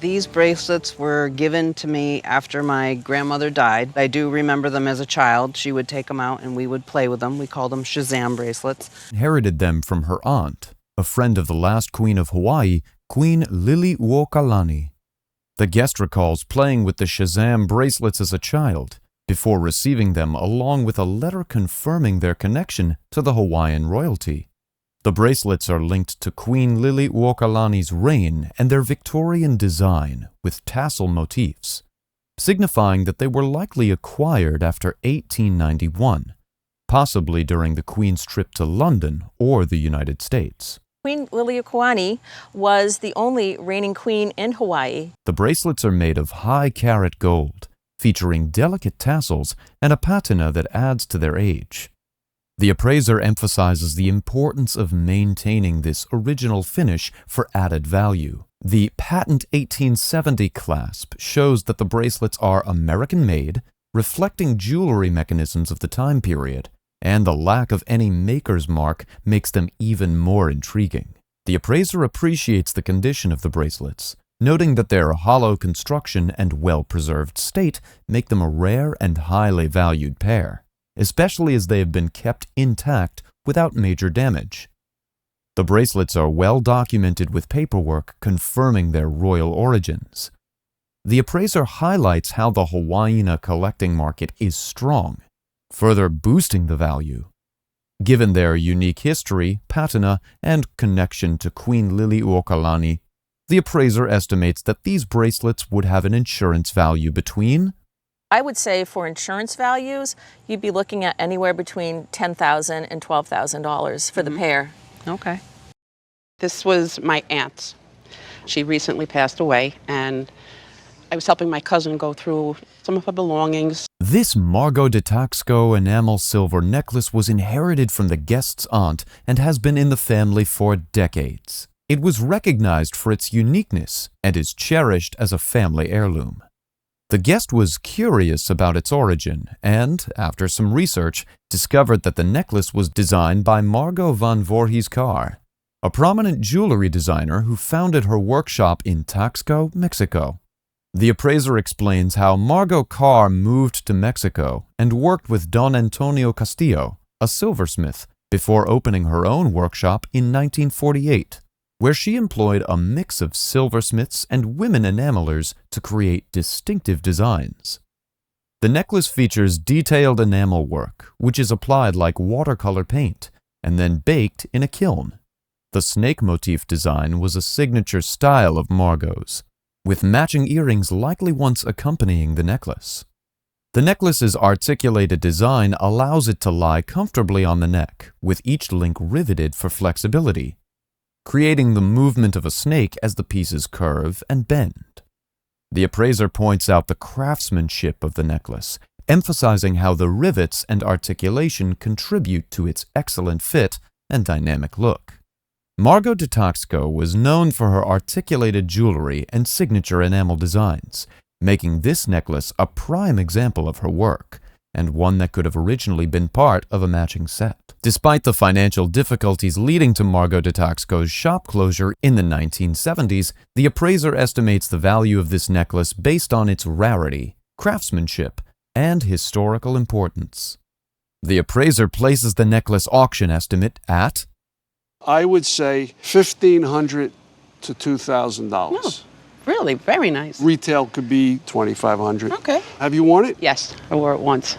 These bracelets were given to me after my grandmother died. I do remember them as a child. She would take them out and we would play with them. We called them Shazam bracelets. Inherited them from her aunt, a friend of the last queen of Hawaii, Queen Liliuokalani. The guest recalls playing with the Shazam bracelets as a child, before receiving them along with a letter confirming their connection to the Hawaiian royalty. The bracelets are linked to Queen Liliuokalani's reign and their Victorian design with tassel motifs, signifying that they were likely acquired after 1891, possibly during the Queen's trip to London or the United States. Queen Liliuokalani was the only reigning queen in Hawaii. The bracelets are made of high-carat gold, featuring delicate tassels and a patina that adds to their age. The appraiser emphasizes the importance of maintaining this original finish for added value. The patent 1870 clasp shows that the bracelets are American-made, reflecting jewelry mechanisms of the time period, and the lack of any maker's mark makes them even more intriguing. The appraiser appreciates the condition of the bracelets, noting that their hollow construction and well-preserved state make them a rare and highly valued pair, especially as they have been kept intact without major damage. The bracelets are well documented with paperwork confirming their royal origins. The appraiser highlights how the Hawaiian collecting market is strong, further boosting the value. Given their unique history, patina, and connection to Queen Liliuokalani, the appraiser estimates that these bracelets would have an insurance value between I would say for insurance values, you'd be looking at anywhere between $10,000 and $12,000 for the pair. Okay. This was my aunt's. She recently passed away, and I was helping my cousin go through some of her belongings. This Margot de Taxco enamel silver necklace was inherited from the guest's aunt and has been in the family for decades. It was recognized for its uniqueness and is cherished as a family heirloom. The guest was curious about its origin and, after some research, discovered that the necklace was designed by Margot van Voorhees Carr, a prominent jewelry designer who founded her workshop in Taxco, Mexico. The appraiser explains how Margot Carr moved to Mexico and worked with Don Antonio Castillo, a silversmith, before opening her own workshop in 1948. Where she employed a mix of silversmiths and women enamelers to create distinctive designs. The necklace features detailed enamel work, which is applied like watercolor paint and then baked in a kiln. The snake motif design was a signature style of Margot's, with matching earrings likely once accompanying the necklace. The necklace's articulated design allows it to lie comfortably on the neck, with each link riveted for flexibility, creating the movement of a snake as the pieces curve and bend. The appraiser points out the craftsmanship of the necklace, emphasizing how the rivets and articulation contribute to its excellent fit and dynamic look. Margot de Taxco was known for her articulated jewelry and signature enamel designs, making this necklace a prime example of her work, and one that could have originally been part of a matching set. Despite the financial difficulties leading to Margot de Taxco's shop closure in the 1970s, the appraiser estimates the value of this necklace based on its rarity, craftsmanship, and historical importance. The appraiser places the necklace auction estimate at, I would say $1,500 to $2,000. Oh, really? Very nice. Retail could be $2,500. Okay. Have you worn it? Yes, I wore it once.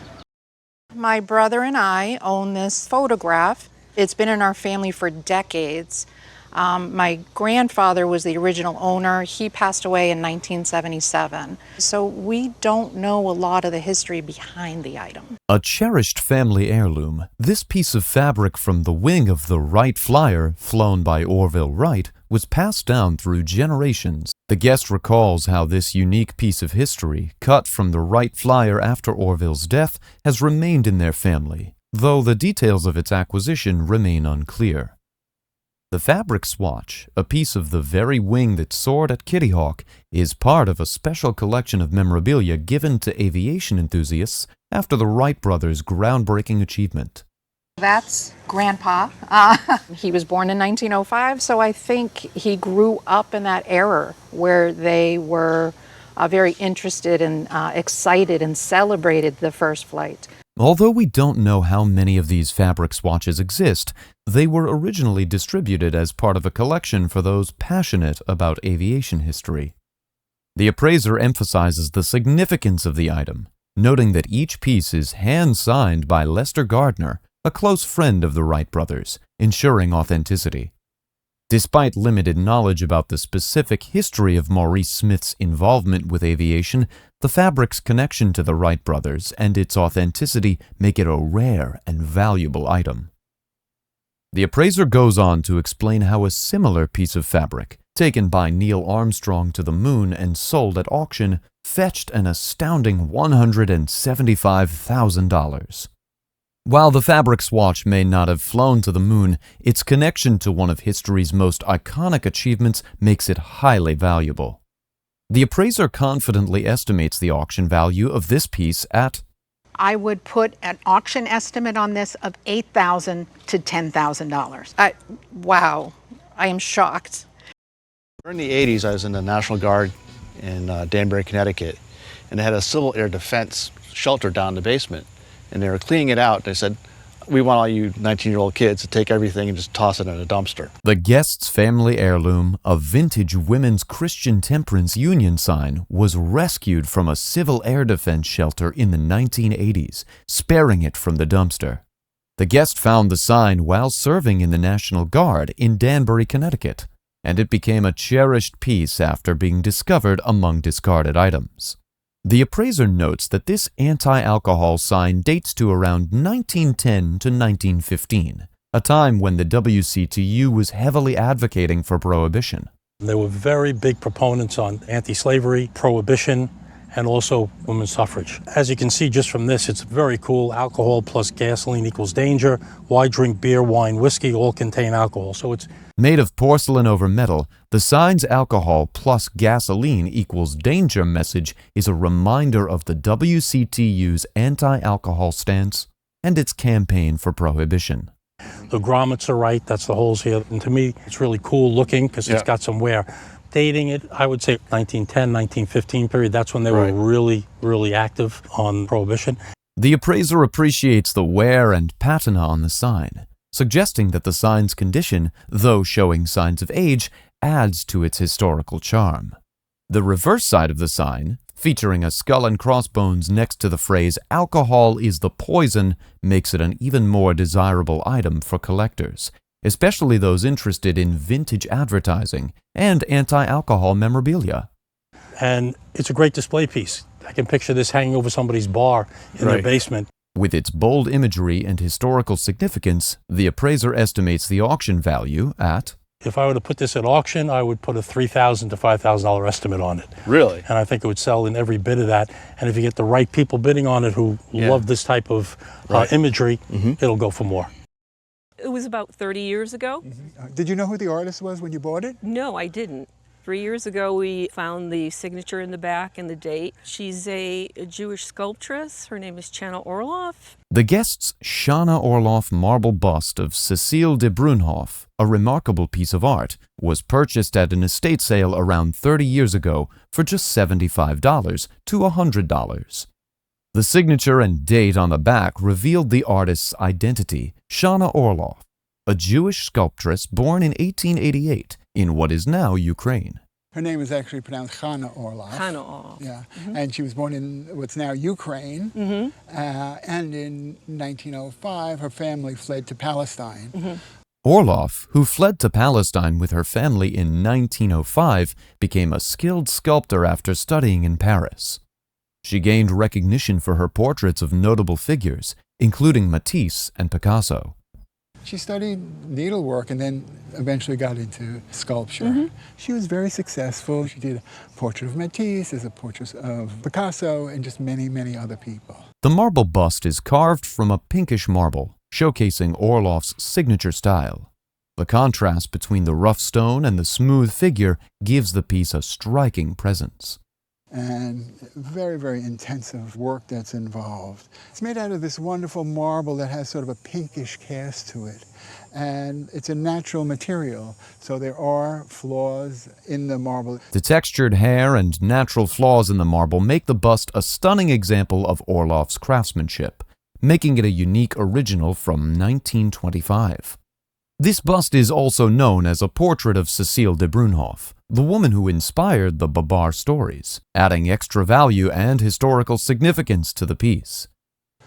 My brother and I own this photograph. It's been in our family for decades. My grandfather was the original owner. He passed away in 1977. So we don't know a lot of the history behind the item. a cherished family heirloom. This piece of fabric from the wing of the Wright Flyer, flown by Orville Wright, was passed down through generations. The guest recalls how this unique piece of history, cut from the Wright Flyer after Orville's death, has remained in their family, though the details of its acquisition remain unclear. The fabric swatch, a piece of the very wing that soared at Kitty Hawk, is part of a special collection of memorabilia given to aviation enthusiasts after the Wright brothers' groundbreaking achievement. That's Grandpa. He was born in 1905, so I think he grew up in that era where they were very interested and excited and celebrated the first flight. Although we don't know how many of these fabric swatches exist, they were originally distributed as part of a collection for those passionate about aviation history. The appraiser emphasizes the significance of the item, noting that each piece is hand-signed by Lester Gardner, a close friend of the Wright brothers, ensuring authenticity. Despite limited knowledge about the specific history of Maurice Smith's involvement with aviation, the fabric's connection to the Wright brothers and its authenticity make it a rare and valuable item. The appraiser goes on to explain how a similar piece of fabric, taken by Neil Armstrong to the moon and sold at auction, fetched an astounding $175,000. While the fabric swatch may not have flown to the moon, its connection to one of history's most iconic achievements makes it highly valuable. The appraiser confidently estimates the auction value of this piece at, I would put an auction estimate on this of $8,000 to $10,000. Wow, I am shocked. During the 80s, I was in the National Guard in Danbury, Connecticut, and they had a civil air defense shelter down in the basement. And they were cleaning it out. They said, we want all you 19-year-old kids to take everything and just toss it in a dumpster. The guest's family heirloom, a vintage Women's Christian Temperance Union sign, was rescued from a civil air defense shelter in the 1980s, sparing it from the dumpster. The guest found the sign while serving in the National Guard in Danbury, Connecticut, and it became a cherished piece after being discovered among discarded items. The appraiser notes that this anti-alcohol sign dates to around 1910 to 1915, a time when the WCTU was heavily advocating for prohibition. They were very big proponents on anti-slavery, prohibition, and also women's suffrage. As you can see just from this, it's very cool. Alcohol plus gasoline equals danger. Why drink beer, wine, whiskey all contain alcohol. So it's made of porcelain over metal, the sign's alcohol plus gasoline equals danger message is a reminder of the WCTU's anti-alcohol stance and its campaign for prohibition. The grommets are right, that's the holes here. And to me, it's really cool looking because it's got some wear. Dating it, I would say 1910, 1915 period, that's when they were really, really active on prohibition. The appraiser appreciates the wear and patina on the sign, suggesting that the sign's condition, though showing signs of age, adds to its historical charm. The reverse side of the sign, featuring a skull and crossbones next to the phrase "alcohol is the poison," makes it an even more desirable item for collectors, especially those interested in vintage advertising and anti-alcohol memorabilia. And it's a great display piece. I can picture this hanging over somebody's bar in their basement. With its bold imagery and historical significance, the appraiser estimates the auction value at, if I were to put this at auction, I would put a $3,000 to $5,000 estimate on it. Really? And I think it would sell in every bit of that. And if you get the right people bidding on it who love this type of imagery, it'll go for more. It was about 30 years ago. Did you know who the artist was when you bought it? No, I didn't. 3 years ago, we found the signature in the back and the date. She's a Jewish sculptress. Her name is Chana Orloff. The guest's Chana Orloff marble bust of Cecile de Brunhoff, a remarkable piece of art, was purchased at an estate sale around 30 years ago for just $75 to $100. The signature and date on the back revealed the artist's identity, Chana Orloff, a Jewish sculptress born in 1888 in what is now Ukraine. Her name is actually pronounced Chana Orloff. Chana Orloff. Yeah, and she was born in what's now Ukraine. And in 1905, her family fled to Palestine. Orloff, who fled to Palestine with her family in 1905, became a skilled sculptor after studying in Paris. She gained recognition for her portraits of notable figures, including Matisse and Picasso. She studied needlework and then eventually got into sculpture. She was very successful. She did a portrait of Matisse, there's a portrait of Picasso, and just many, many other people. The marble bust is carved from a pinkish marble, showcasing Orloff's signature style. The contrast between the rough stone and the smooth figure gives the piece a striking presence. and very, very intensive work that's involved. It's made out of this wonderful marble that has sort of a pinkish cast to it. And it's a natural material, so there are flaws in the marble. The textured hair and natural flaws in the marble make the bust a stunning example of Orloff's craftsmanship, making it a unique original from 1925. This bust is also known as a portrait of Cecile de Bruynhoff, the woman who inspired the Babar stories, adding extra value and historical significance to the piece.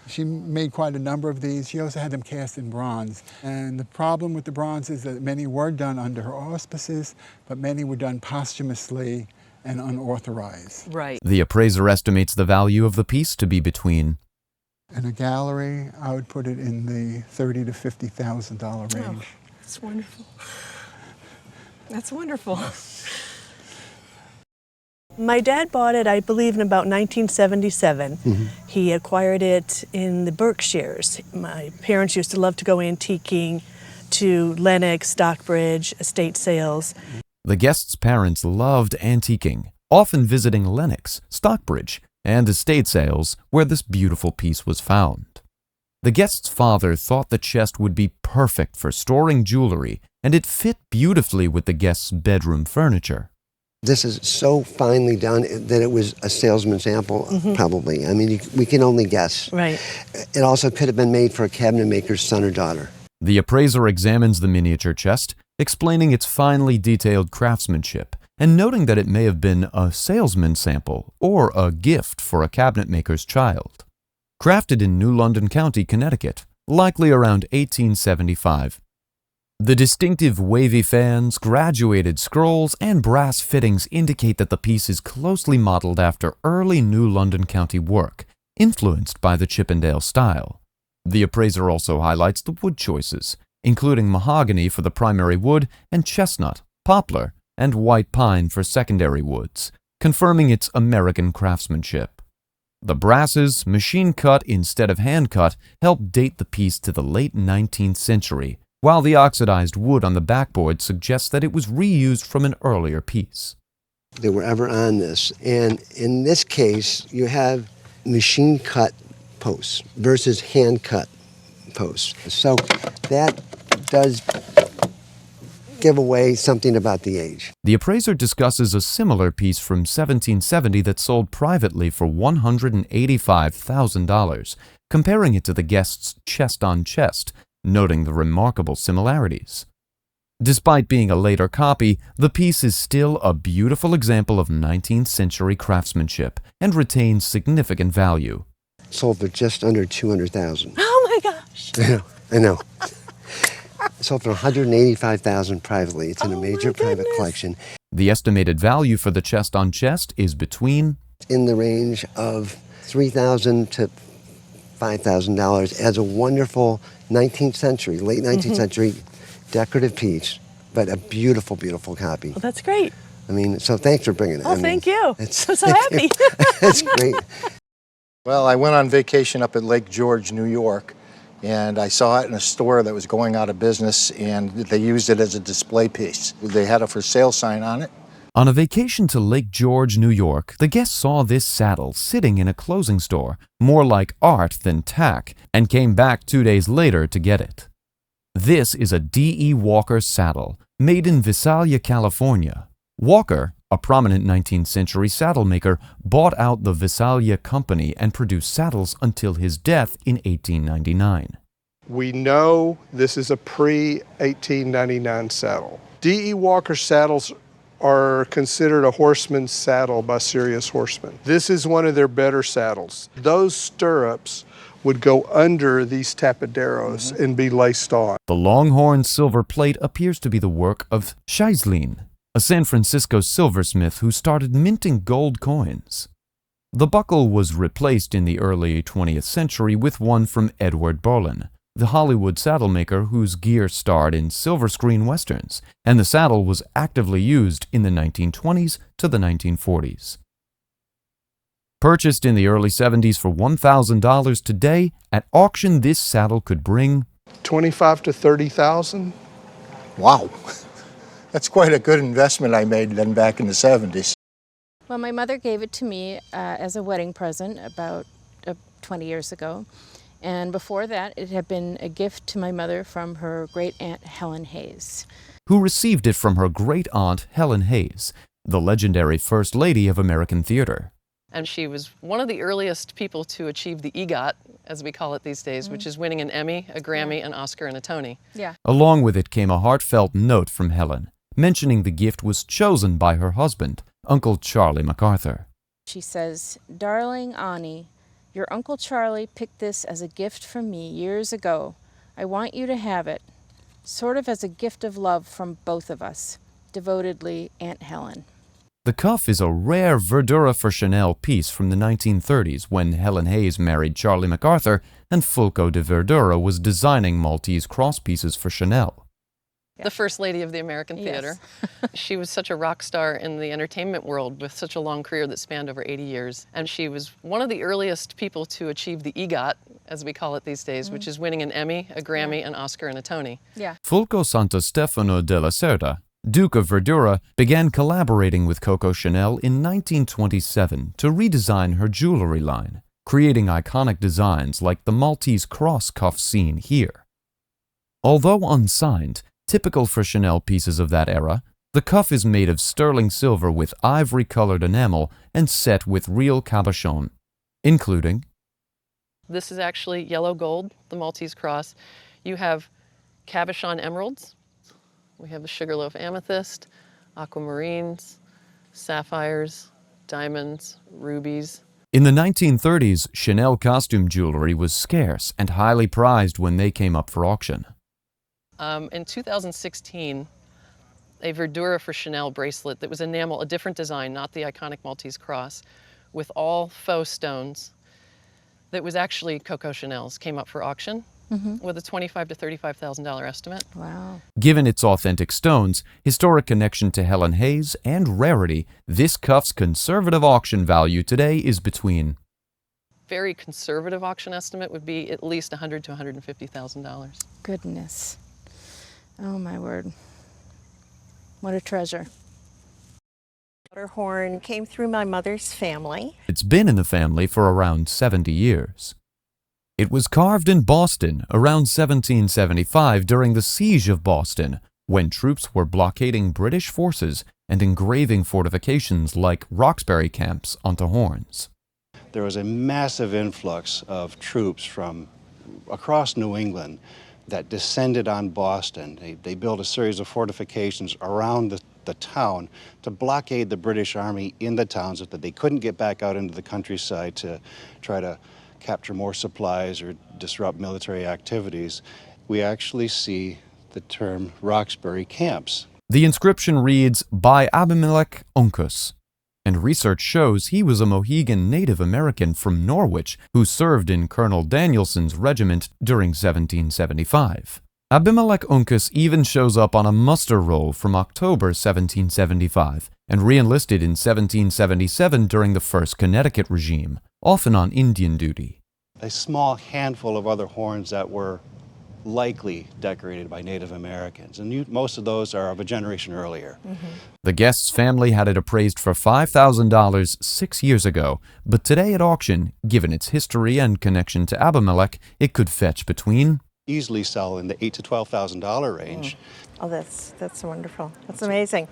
She made quite a number of these. She also had them cast in bronze. And the problem with the bronze is that many were done under her auspices, but many were done posthumously and unauthorized. Right. The appraiser estimates the value of the piece to be between, in a gallery, I would put it in the $30,000 to $50,000 range. Oh, that's wonderful. That's wonderful. My dad bought it, I believe, in about 1977. Mm-hmm. He acquired it in the Berkshires. My parents used to love to go antiquing to Lenox, Stockbridge, estate sales. The guests' parents loved antiquing, often visiting Lenox, Stockbridge, and estate sales where this beautiful piece was found. The guest's father thought the chest would be perfect for storing jewelry, and it fit beautifully with the guest's bedroom furniture. This is so finely done that it was a salesman sample, probably. I mean, we can only guess. Right. It also could have been made for a cabinet maker's son or daughter. The appraiser examines the miniature chest, explaining its finely detailed craftsmanship, and noting that it may have been a salesman sample or a gift for a cabinet maker's child. Crafted in New London County, Connecticut, likely around 1875. The distinctive wavy fans, graduated scrolls, and brass fittings indicate that the piece is closely modeled after early New London County work, influenced by the Chippendale style. The appraiser also highlights the wood choices, including mahogany for the primary wood and chestnut, poplar, and white pine for secondary woods, confirming its American craftsmanship. The brasses, machine cut instead of hand cut, help date the piece to the late 19th century, while the oxidized wood on the backboard suggests that it was reused from an earlier piece. They were ever on this. And in this case, you have machine cut posts versus hand cut posts. So that does give away something about the age. The appraiser discusses a similar piece from 1770 that sold privately for $185,000, comparing it to the guest's chest on chest, noting the remarkable similarities. Despite being a later copy, the piece is still a beautiful example of 19th century craftsmanship and retains significant value. Sold for just under $200,000. Oh my gosh! I know. Sold for $185,000 privately. It's in a major private collection. The estimated value for the chest on chest is between, in the range of $3,000 to $5,000 as a wonderful 19th century, late 19th century decorative piece, but a beautiful, beautiful copy. Well, that's great. I mean, so thanks for bringing it. Oh, thank you. I'm so happy. It's great. Well, I went on vacation up at Lake George, New York, and I saw it in a store that was going out of business, and they used it as a display piece. They had a for sale sign on it. On a vacation to Lake George, New York, the guest saw this saddle sitting in a clothing store, more like art than tack, and came back 2 days later to get it. This is a D.E. Walker saddle, made in Visalia, California. Walker, a prominent 19th century saddle maker, bought out the Visalia Company and produced saddles until his death in 1899. We know this is a pre-1899 saddle. D.E. Walker saddles are considered a horseman's saddle by serious horsemen. This is one of their better saddles. Those stirrups would go under these tapaderos and be laced on. The Longhorn silver plate appears to be the work of Scheislin, a San Francisco silversmith who started minting gold coins. The buckle was replaced in the early 20th century with one from Edward Boleyn, the Hollywood saddle maker whose gear starred in silver screen westerns, and the saddle was actively used in the 1920s to the 1940s. Purchased in the early 70s for $1,000 today, at auction this saddle could bring $25,000 to $30,000. Wow. That's quite a good investment I made then back in the 70s. Well, my mother gave it to me as a wedding present about 20 years ago. And before that, it had been a gift to my mother from her great-aunt Helen Hayes, who received it from her great-aunt Helen Hayes, the legendary First Lady of American theater. And she was one of the earliest people to achieve the EGOT, as we call it these days, which is winning an Emmy, a Grammy, an Oscar, and a Tony. Yeah. Along with it came a heartfelt note from Helen, mentioning the gift was chosen by her husband, Uncle Charlie MacArthur. She says, "Darling Ani, your Uncle Charlie picked this as a gift from me years ago. I want you to have it, sort of as a gift of love from both of us. Devotedly, Aunt Helen." The cuff is a rare Verdura for Chanel piece from the 1930s when Helen Hayes married Charlie MacArthur and Fulco de Verdura was designing Maltese cross pieces for Chanel. The First Lady of the American Theater. She was such a rock star in the entertainment world with such a long career that spanned over 80 years. And she was one of the earliest people to achieve the EGOT, as we call it these days, which is winning an Emmy, a Grammy, an Oscar, and a Tony. Yeah. Fulco Santo Stefano della Cerda, Duke of Verdura, began collaborating with Coco Chanel in 1927 to redesign her jewelry line, creating iconic designs like the Maltese cross cuff seen here. Although unsigned, typical for Chanel pieces of that era, the cuff is made of sterling silver with ivory-colored enamel and set with real cabochon, including... This is actually yellow gold, the Maltese cross. You have cabochon emeralds. We have the sugarloaf amethyst, aquamarines, sapphires, diamonds, rubies. In the 1930s, Chanel costume jewelry was scarce and highly prized when they came up for auction. In 2016, a Verdura for Chanel bracelet that was enamel, a different design, not the iconic Maltese cross, with all faux stones, that was actually Coco Chanel's, came up for auction with a $25,000 to $35,000 estimate. Wow. Given its authentic stones, historic connection to Helen Hayes, and rarity, this cuff's conservative auction value today is between... Very conservative auction estimate would be at least $100,000 to $150,000. Goodness. Oh, my word. What a treasure. Water horn came through my mother's family. It's been in the family for around 70 years. It was carved in Boston around 1775 during the Siege of Boston, when troops were blockading British forces and engraving fortifications like Roxbury camps onto horns. There was a massive influx of troops from across New England that descended on Boston. They built a series of fortifications around the town to blockade the British Army in the town so that they couldn't get back out into the countryside to try to capture more supplies or disrupt military activities. We actually see the term Roxbury camps. The inscription reads, "By Abimelech Uncas," and research shows he was a Mohegan Native American from Norwich who served in Colonel Danielson's regiment during 1775. Abimelech Uncas even shows up on a muster roll from October 1775 and re-enlisted in 1777 during the First Connecticut regime, often on Indian duty. A small handful of other horns that were likely decorated by Native Americans, and most of those are of a generation earlier. The guest's family had it appraised for $5,000 6 years ago, but today at auction, given its history and connection to Abimelech, it could fetch between... Easily sell in the $8,000 to $12,000 range. Oh, that's wonderful. That's amazing.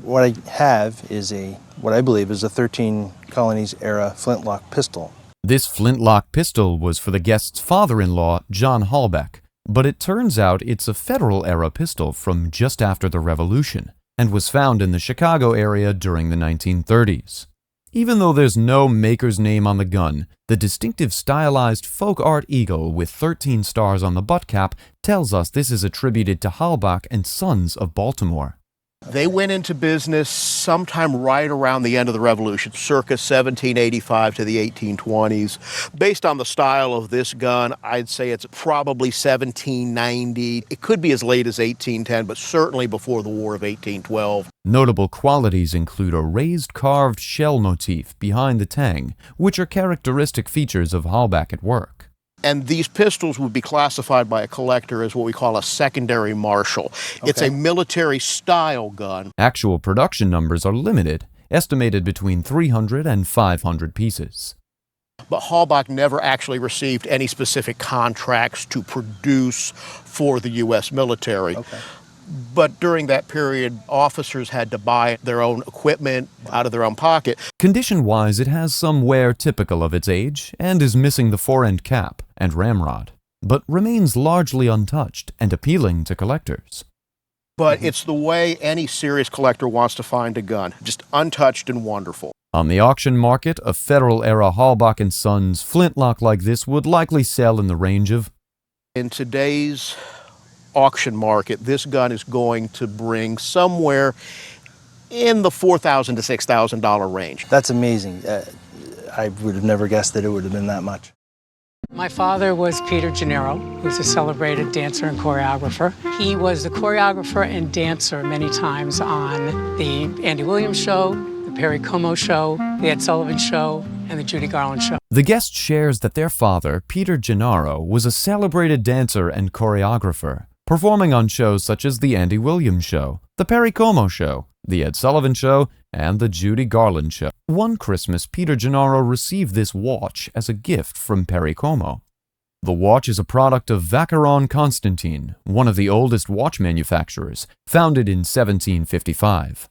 What I have is what I believe is a 13 Colonies era flintlock pistol. This flintlock pistol was for the guest's father-in-law, John Halbeck, but it turns out it's a Federal-era pistol from just after the Revolution and was found in the Chicago area during the 1930s. Even though there's no maker's name on the gun, the distinctive stylized folk art eagle with 13 stars on the butt cap tells us this is attributed to Halbach and Sons of Baltimore. They went into business sometime right around the end of the Revolution, circa 1785 to the 1820s. Based on the style of this gun, I'd say it's probably 1790. It could be as late as 1810, but certainly before the War of 1812. Notable qualities include a raised carved shell motif behind the tang, which are characteristic features of Halbach at work. And these pistols would be classified by a collector as what we call a secondary Marshall. Okay. It's a military-style gun. Actual production numbers are limited, estimated between 300 and 500 pieces. But Halbach never actually received any specific contracts to produce for the U.S. military. Okay. But during that period, officers had to buy their own equipment out of their own pocket. Condition-wise, it has some wear typical of its age and is missing the fore-end cap and ramrod, but remains largely untouched and appealing to collectors. But it's the way any serious collector wants to find a gun, just untouched and wonderful. On the auction market, a Federal-era Halbach & Sons flintlock like this would likely sell in the range of... In today's auction market, this gun is going to bring somewhere in the $4,000 to $6,000 range. That's amazing. I would have never guessed that it would have been that much. My father was Peter Gennaro, who's a celebrated dancer and choreographer. He was the choreographer and dancer many times on the Andy Williams Show, the Perry Como Show, the Ed Sullivan Show, and the Judy Garland Show. The guest shares that their father, Peter Gennaro, was a celebrated dancer and choreographer, performing on shows such as the Andy Williams Show, the Perry Como Show, the Ed Sullivan Show, and the Judy Garland Show. One Christmas, Peter Gennaro received this watch as a gift from Perry Como. The watch is a product of Vacheron Constantin, one of the oldest watch manufacturers, founded in 1755.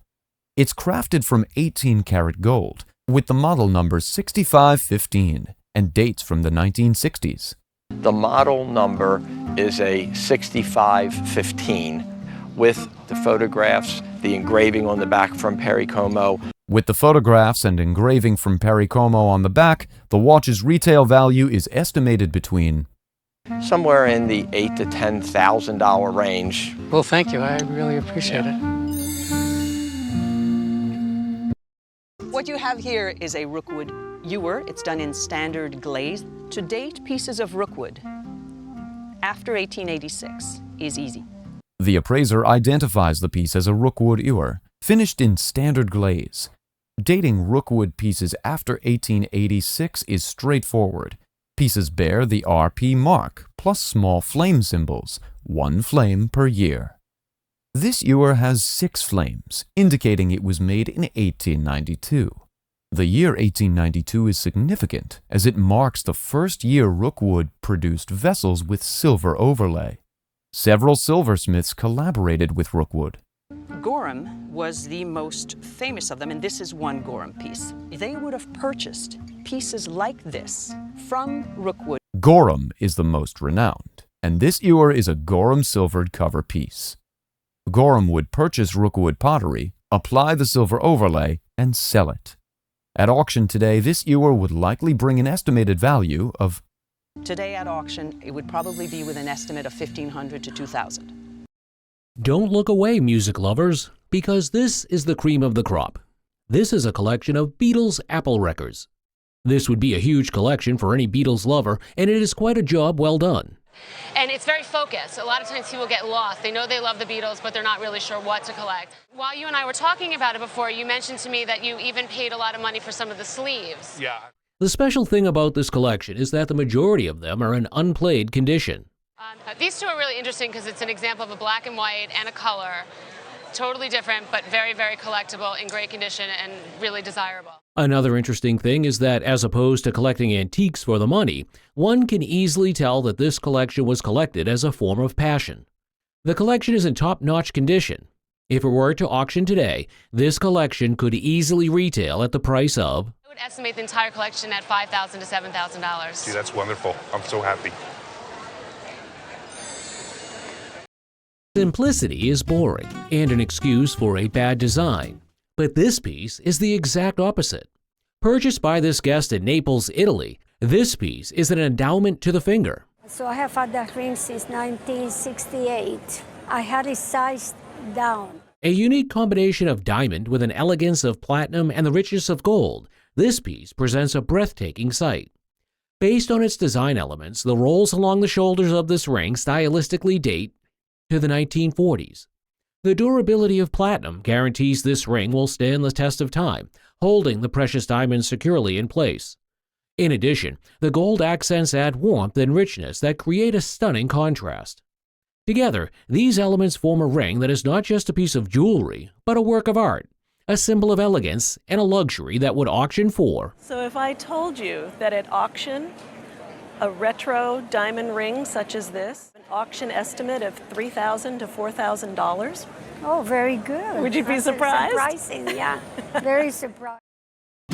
It's crafted from 18-karat gold, with the model number 6515, and dates from the 1960s. The model number is a 6515 with the photographs, the engraving on the back from Perry Como. With the photographs and engraving from Perry Como on the back, the watch's retail value is estimated between somewhere in the $8,000 to $10,000 range. Well, thank you. I really appreciate it. What you have here is a Rookwood ewer. It's done in standard glaze. To date, pieces of Rookwood after 1886 is easy. The appraiser identifies the piece as a Rookwood ewer, finished in standard glaze. Dating Rookwood pieces after 1886 is straightforward. Pieces bear the RP mark, plus small flame symbols, 1 flame per year. This ewer has 6 flames, indicating it was made in 1892. The year 1892 is significant, as it marks the first year Rookwood produced vessels with silver overlay. Several silversmiths collaborated with Rookwood. Gorham was the most famous of them, and this is one Gorham piece. They would have purchased pieces like this from Rookwood. Gorham is the most renowned, and this ewer is a Gorham silvered cover piece. Gorham would purchase Rookwood pottery, apply the silver overlay, and sell it. At auction today, this ewer would likely bring an estimated value of... Today at auction, it would probably be with an estimate of $1,500 to $2,000. Don't look away, music lovers, because this is the cream of the crop. This is a collection of Beatles Apple records. This would be a huge collection for any Beatles lover, and it is quite a job well done. And it's very focused. A lot of times people get lost. They know they love the Beatles, but they're not really sure what to collect. While you and I were talking about it before, you mentioned to me that you even paid a lot of money for some of the sleeves. Yeah. The special thing about this collection is that the majority of them are in unplayed condition. These two are really interesting because it's an example of a black and white and a color. Totally different, but very, very collectible, in great condition, and really desirable. Another interesting thing is that as opposed to collecting antiques for the money, one can easily tell that this collection was collected as a form of passion. The collection is in top-notch condition. If it were to auction today, this collection could easily retail at the price of... I would estimate the entire collection at $5,000 to $7,000. See, that's wonderful. I'm so happy. Simplicity is boring and an excuse for a bad design. But this piece is the exact opposite. Purchased by this guest in Naples, Italy, this piece is an endowment to the finger. So I have had that ring since 1968. I had it sized down. A unique combination of diamond with an elegance of platinum and the richness of gold, this piece presents a breathtaking sight. Based on its design elements, the rolls along the shoulders of this ring stylistically date to the 1940s. The durability of platinum guarantees this ring will stand the test of time, holding the precious diamond securely in place. In addition, the gold accents add warmth and richness that create a stunning contrast. Together, these elements form a ring that is not just a piece of jewelry, but a work of art, a symbol of elegance and a luxury that would auction for. So if I told you that at auction, a retro diamond ring such as this, an auction estimate of $3,000 to $4,000. Oh, very good. Would you be That's surprised? Surprising, yeah. Very surprised.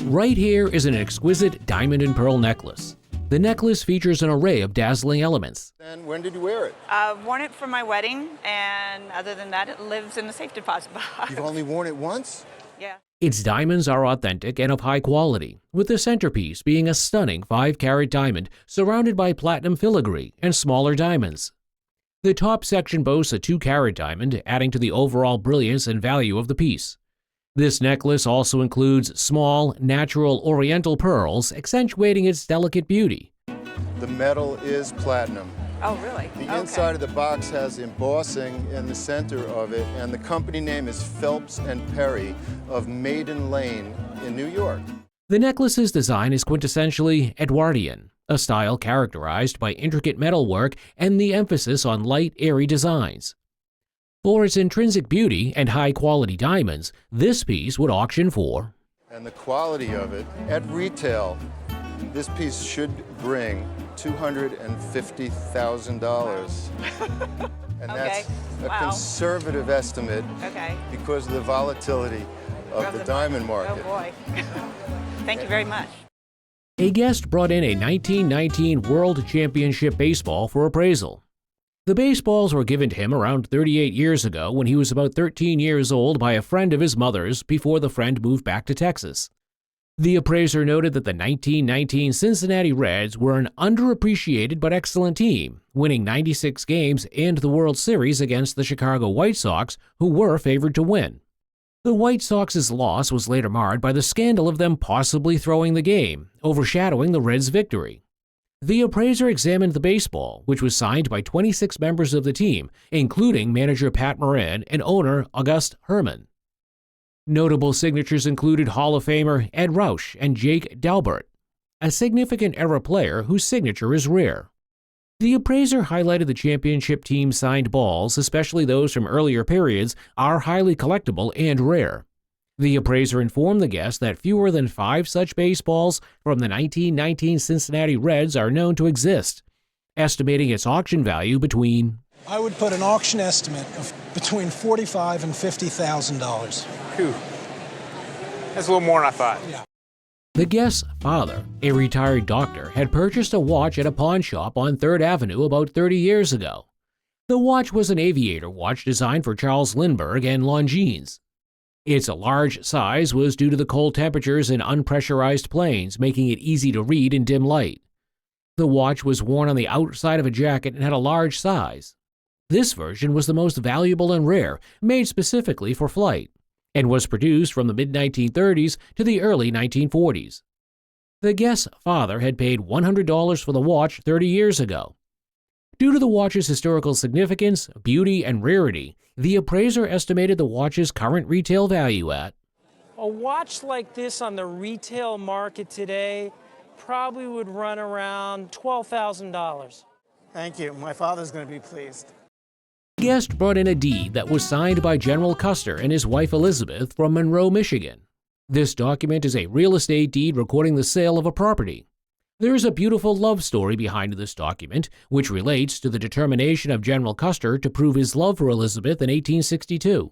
Right here is an exquisite diamond and pearl necklace. The necklace features an array of dazzling elements. And when did you wear it? I've worn it for my wedding, and other than that, it lives in the safe deposit box. You've only worn it once? Yeah. Its diamonds are authentic and of high quality, with the centerpiece being a stunning 5-carat diamond surrounded by platinum filigree and smaller diamonds. The top section boasts a 2-carat diamond, adding to the overall brilliance and value of the piece. This necklace also includes small, natural oriental pearls, accentuating its delicate beauty. The metal is platinum. Oh, really? The inside of the box has embossing in the center of it, and the company name is Phelps and Perry of Maiden Lane in New York. The necklace's design is quintessentially Edwardian, a style characterized by intricate metalwork and the emphasis on light, airy designs. For its intrinsic beauty and high-quality diamonds, this piece would auction for. And the quality of it, at retail, this piece should bring $250,000. And that's a conservative estimate because of the volatility of the diamond market. Oh boy. Thank you very much. A guest brought in a 1919 World Championship baseball for appraisal. The baseballs were given to him around 38 years ago when he was about 13 years old by a friend of his mother's before the friend moved back to Texas. The appraiser noted that the 1919 Cincinnati Reds were an underappreciated but excellent team, winning 96 games and the World Series against the Chicago White Sox, who were favored to win. The White Sox's loss was later marred by the scandal of them possibly throwing the game, overshadowing the Reds' victory. The appraiser examined the baseball, which was signed by 26 members of the team, including manager Pat Moran and owner August Herman. Notable signatures included Hall of Famer Ed Roush and Jake Dalbert, a significant era player whose signature is rare. The appraiser highlighted the championship team's signed balls, especially those from earlier periods, are highly collectible and rare. The appraiser informed the guest that fewer than 5 such baseballs from the 1919 Cincinnati Reds are known to exist, estimating its auction value between... I would put an auction estimate of between $45,000 and $50,000. Phew. That's a little more than I thought. Yeah. The guest's father, a retired doctor, had purchased a watch at a pawn shop on 3rd Avenue about 30 years ago. The watch was an aviator watch designed for Charles Lindbergh and Longines. Its large size was due to the cold temperatures in unpressurized planes, making it easy to read in dim light. The watch was worn on the outside of a jacket and had a large size. This version was the most valuable and rare, made specifically for flight, and was produced from the mid-1930s to the early 1940s. The guest's father had paid $100 for the watch 30 years ago. Due to the watch's historical significance, beauty, and rarity, the appraiser estimated the watch's current retail value at... A watch like this on the retail market today probably would run around $12,000. Thank you. My father's going to be pleased. The guest brought in a deed that was signed by General Custer and his wife Elizabeth from Monroe, Michigan. This document is a real estate deed recording the sale of a property. There is a beautiful love story behind this document, which relates to the determination of General Custer to prove his love for Elizabeth in 1862.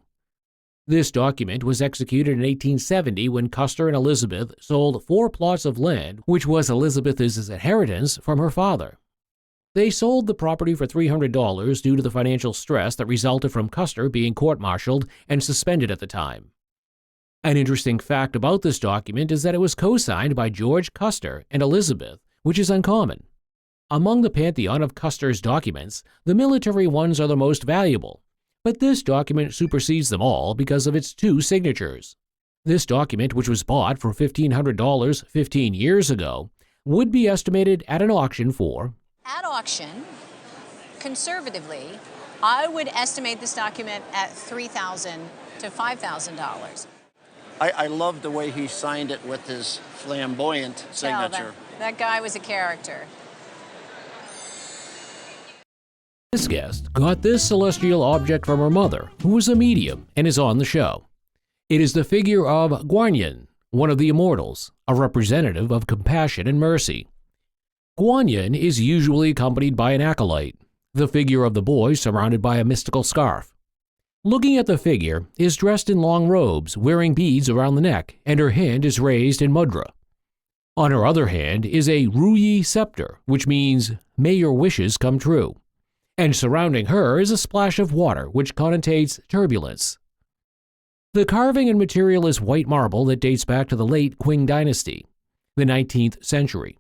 This document was executed in 1870 when Custer and Elizabeth sold 4 plots of land, which was Elizabeth's inheritance from her father. They sold the property for $300 due to the financial stress that resulted from Custer being court-martialed and suspended at the time. An interesting fact about this document is that it was co-signed by George Custer and Elizabeth, which is uncommon. Among the pantheon of Custer's documents, the military ones are the most valuable, but this document supersedes them all because of its 2 signatures. This document, which was bought for $1,500 15 years ago, would be estimated at an auction for... At auction, conservatively, I would estimate this document at $3,000 to $5,000. I love the way he signed it with his flamboyant signature. That guy was a character. This guest got this celestial object from her mother, who was a medium and is on the show. It is the figure of Guanyin, one of the immortals, a representative of compassion and mercy. Guanyin is usually accompanied by an acolyte, the figure of the boy surrounded by a mystical scarf. Looking at the figure is dressed in long robes, wearing beads around the neck, and her hand is raised in mudra. On her other hand is a ruyi scepter, which means, may your wishes come true. And surrounding her is a splash of water, which connotates turbulence. The carving and material is white marble that dates back to the late Qing dynasty, the 19th century.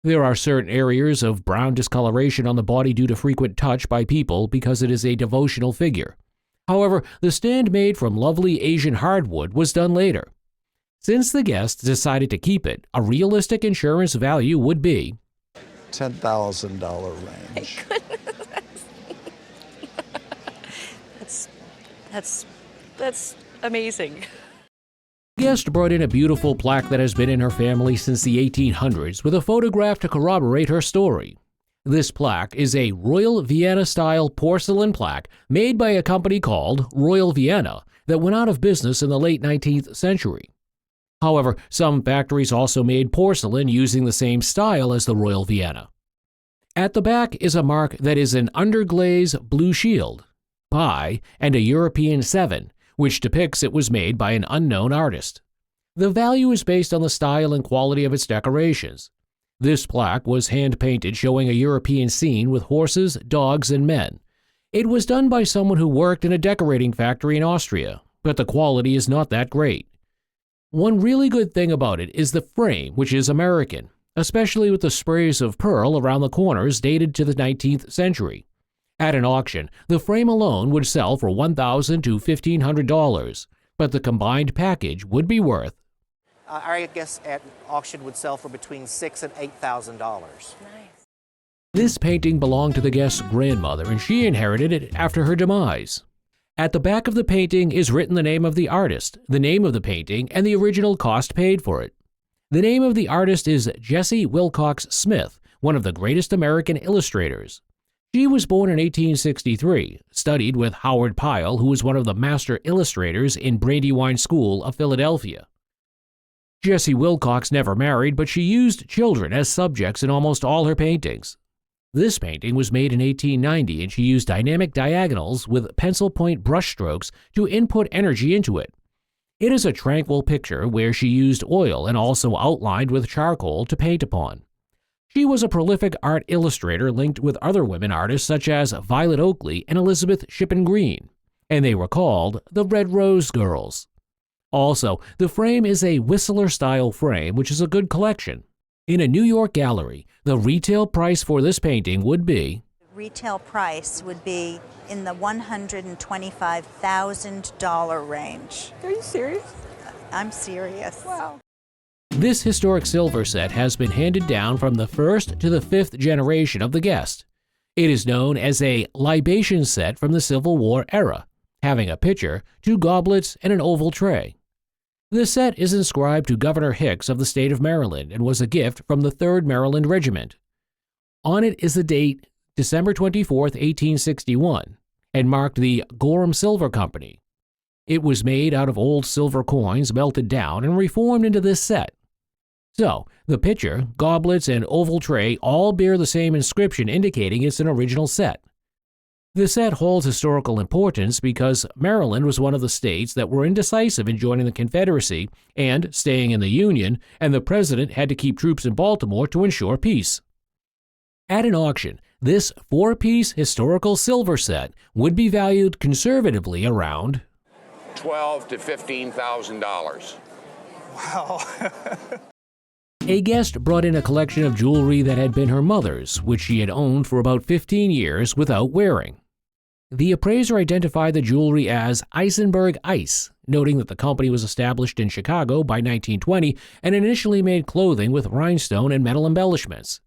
There are certain areas of brown discoloration on the body due to frequent touch by people because it is a devotional figure. However, the stand made from lovely Asian hardwood was done later. Since the guests decided to keep it, a realistic insurance value would be $10,000 range. That's amazing. The guest brought in a beautiful plaque that has been in her family since the 1800s with a photograph to corroborate her story. This plaque is a Royal Vienna-style porcelain plaque made by a company called Royal Vienna that went out of business in the late 19th century. However, some factories also made porcelain using the same style as the Royal Vienna. At the back is a mark that is an underglaze blue shield, pi, and a European 7, which depicts it was made by an unknown artist. The value is based on the style and quality of its decorations. This plaque was hand-painted showing a European scene with horses, dogs, and men. It was done by someone who worked in a decorating factory in Austria, but the quality is not that great. One really good thing about it is the frame, which is American, especially with the sprays of pearl around the corners dated to the 19th century. At an auction, the frame alone would sell for $1,000 to $1,500, but the combined package would be worth. I guess at auction would sell for between $6,000 and $8,000. This painting belonged to the guest's grandmother, and she inherited it after her demise. At the back of the painting is written the name of the artist, the name of the painting, and the original cost paid for it. The name of the artist is Jessie Willcox Smith, one of the greatest American illustrators. She was born in 1863, studied with Howard Pyle, who was one of the master illustrators in Brandywine School of Philadelphia. Jessie Willcox never married, but she used children as subjects in almost all her paintings. This painting was made in 1890, and she used dynamic diagonals with pencil point brushstrokes to input energy into it. It is a tranquil picture where she used oil and also outlined with charcoal to paint upon. She was a prolific art illustrator linked with other women artists such as Violet Oakley and Elizabeth Shippen Green, and they were called the Red Rose Girls. Also, the frame is a Whistler-style frame, which is a good collection. In a New York gallery, the retail price for this painting would be... Retail price would be in the $125,000 range. Are you serious? I'm serious. Wow. This historic silver set has been handed down from the first to the fifth generation of the guest. It is known as a libation set from the Civil War era, having a pitcher, 2 goblets, and an oval tray. The set is inscribed to Governor Hicks of the state of Maryland and was a gift from the 3rd Maryland Regiment. On it is the date December 24, 1861, and marked the Gorham Silver Company. It was made out of old silver coins melted down and reformed into this set. So, the pitcher, goblets, and oval tray all bear the same inscription indicating it's an original set. The set holds historical importance because Maryland was one of the states that were indecisive in joining the Confederacy and staying in the Union, and the president had to keep troops in Baltimore to ensure peace. At an auction, this 4-piece historical silver set would be valued conservatively around $12,000 to $15,000. Wow. A guest brought in a collection of jewelry that had been her mother's, which she had owned for about 15 years without wearing. The appraiser identified the jewelry as Eisenberg Ice, noting that the company was established in Chicago by 1920 and initially made clothing with rhinestone and metal embellishments.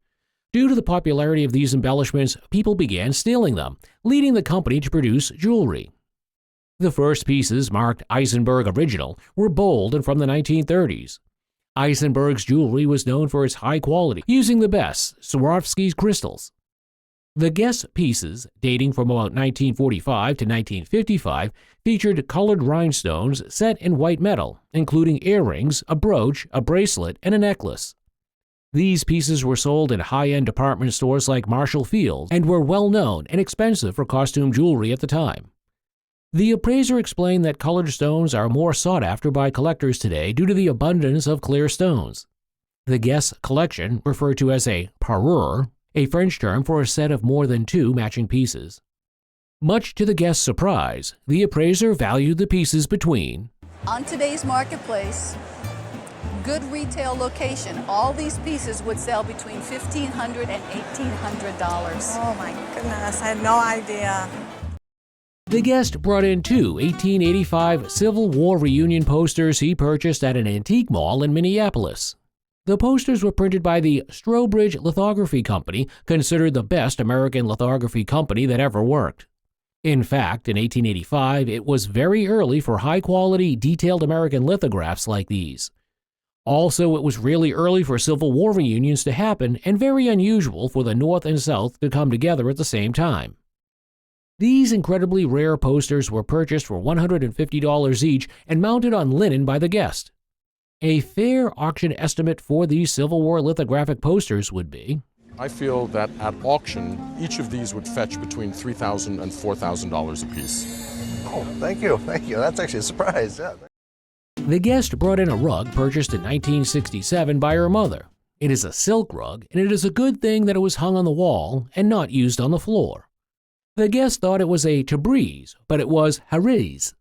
Due to the popularity of these embellishments, people began stealing them, leading the company to produce jewelry. The first pieces, marked Eisenberg Original, were bold and from the 1930s. Eisenberg's jewelry was known for its high quality, using the best Swarovski's crystals. The Guess pieces, dating from about 1945 to 1955, featured colored rhinestones set in white metal, including earrings, a brooch, a bracelet, and a necklace. These pieces were sold in high-end department stores like Marshall Field's and were well known and expensive for costume jewelry at the time. The appraiser explained that colored stones are more sought after by collectors today due to the abundance of clear stones. The Guess collection, referred to as a parure, a French term for a set of more than 2 matching pieces. Much to the guest's surprise, the appraiser valued the pieces between On today's marketplace, good retail location, all these pieces would sell between $1,500 and $1,800. Oh my goodness, I had no idea. The guest brought in 2 1885 Civil War reunion posters he purchased at an antique mall in Minneapolis. The posters were printed by the Strobridge Lithography Company, considered the best American lithography company that ever worked. In fact, in 1885, it was very early for high-quality, detailed American lithographs like these. Also, it was really early for Civil War reunions to happen and very unusual for the North and South to come together at the same time. These incredibly rare posters were purchased for $150 each and mounted on linen by the guest. A fair auction estimate for these Civil War lithographic posters would be, I feel that at auction, each of these would fetch between $3,000 and $4,000 a piece. Oh, thank you. That's actually a surprise. Yeah. The guest brought in a rug purchased in 1967 by her mother. It is a silk rug, and it is a good thing that it was hung on the wall and not used on the floor. The guest thought it was a Tabriz, but it was Hariz.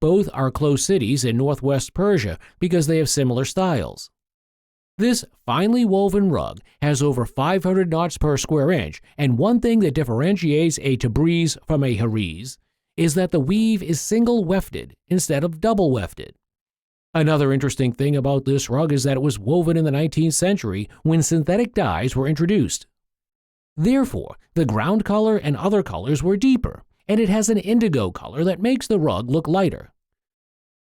Both are close cities in northwest Persia because they have similar styles. This finely woven rug has over 500 knots per square inch, and one thing that differentiates a Tabriz from a Hariz is that the weave is single wefted instead of double wefted. Another interesting thing about this rug is that it was woven in the 19th century when synthetic dyes were introduced. Therefore, the ground color and other colors were deeper, and it has an indigo color that makes the rug look lighter.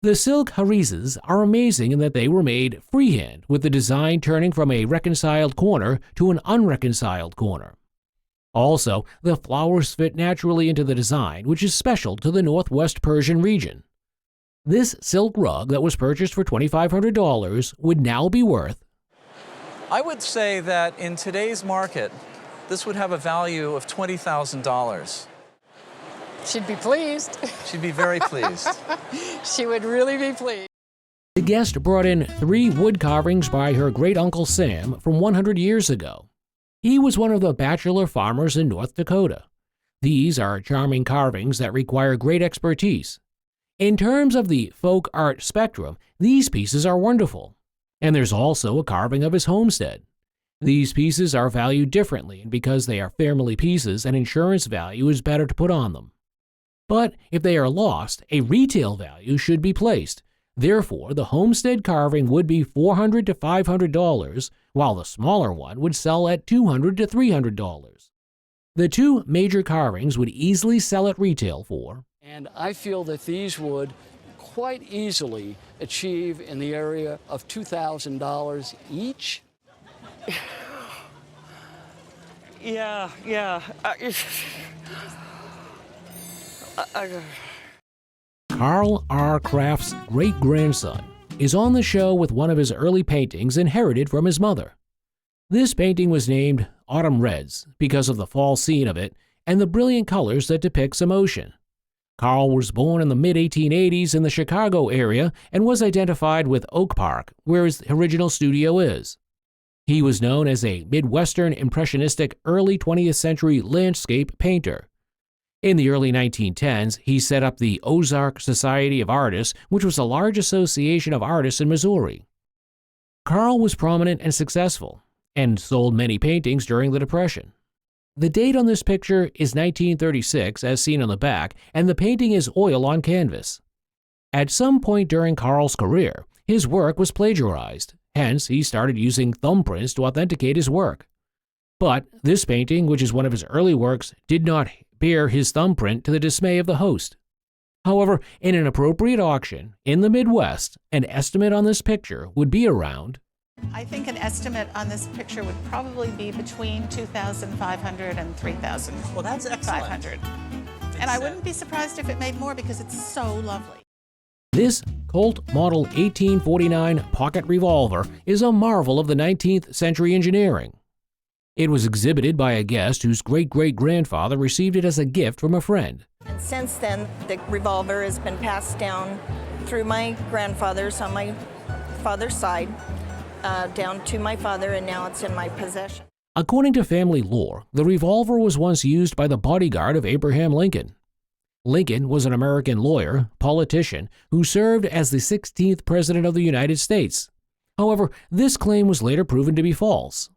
The silk harizes are amazing in that they were made freehand, with the design turning from a reconciled corner to an unreconciled corner. Also, the flowers fit naturally into the design, which is special to the Northwest Persian region. This silk rug that was purchased for $2,500 would now be worth, I would say that in today's market, this would have a value of $20,000. She'd be pleased. She'd be very pleased. She would really be pleased. The guest brought in 3 wood carvings by her great-uncle Sam from 100 years ago. He was one of the bachelor farmers in North Dakota. These are charming carvings that require great expertise. In terms of the folk art spectrum, these pieces are wonderful. And there's also a carving of his homestead. These pieces are valued differently, and because they are family pieces, an insurance value is better to put on them. But if they are lost, a retail value should be placed. Therefore, the homestead carving would be $400 to $500, while the smaller one would sell at $200 to $300. The 2 major carvings would easily sell at retail for, and I feel that these would quite easily achieve in the area of $2,000 each. Yeah. Carl R. Krafft's great-grandson is on the show with one of his early paintings inherited from his mother. This painting was named Autumn Reds because of the fall scene of it and the brilliant colors that depicts emotion. Carl was born in the mid-1880s in the Chicago area and was identified with Oak Park, where his original studio is. He was known as a Midwestern impressionistic early 20th century landscape painter. In the early 1910s, he set up the Ozark Society of Artists, which was a large association of artists in Missouri. Carl was prominent and successful, and sold many paintings during the Depression. The date on this picture is 1936, as seen on the back, and the painting is oil on canvas. At some point during Carl's career, his work was plagiarized, hence he started using thumbprints to authenticate his work. But this painting, which is one of his early works, did not bear his thumbprint to the dismay of the host. However, in an appropriate auction in the Midwest, an estimate on this picture would be around I think an estimate on this picture would probably be between $2,500 and $3,500. Well, that's excellent. And I wouldn't be surprised if it made more because it's so lovely. This Colt Model 1849 pocket revolver is a marvel of the 19th century engineering. It was exhibited by a guest whose great-great-grandfather received it as a gift from a friend. And since then, the revolver has been passed down through my grandfathers on my father's side, down to my father, and now it's in my possession. According to family lore, the revolver was once used by the bodyguard of Abraham Lincoln. Lincoln was an American lawyer, politician, who served as the 16th President of the United States. However, this claim was later proven to be false.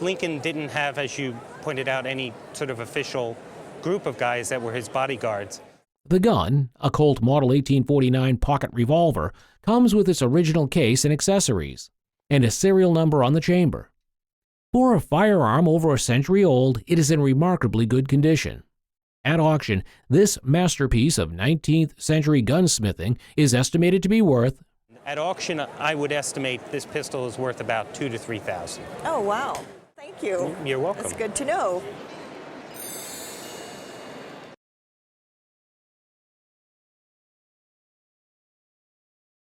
Lincoln didn't have, as you pointed out, any sort of official group of guys that were his bodyguards. The gun, a Colt Model 1849 pocket revolver, comes with its original case and accessories, and a serial number on the chamber. For a firearm over a century old, it is in remarkably good condition. At auction, this masterpiece of 19th century gunsmithing is estimated to be worth... At auction, I would estimate this pistol is worth about $2,000 to $3,000. Oh, wow. Thank you. You're welcome. That's good to know.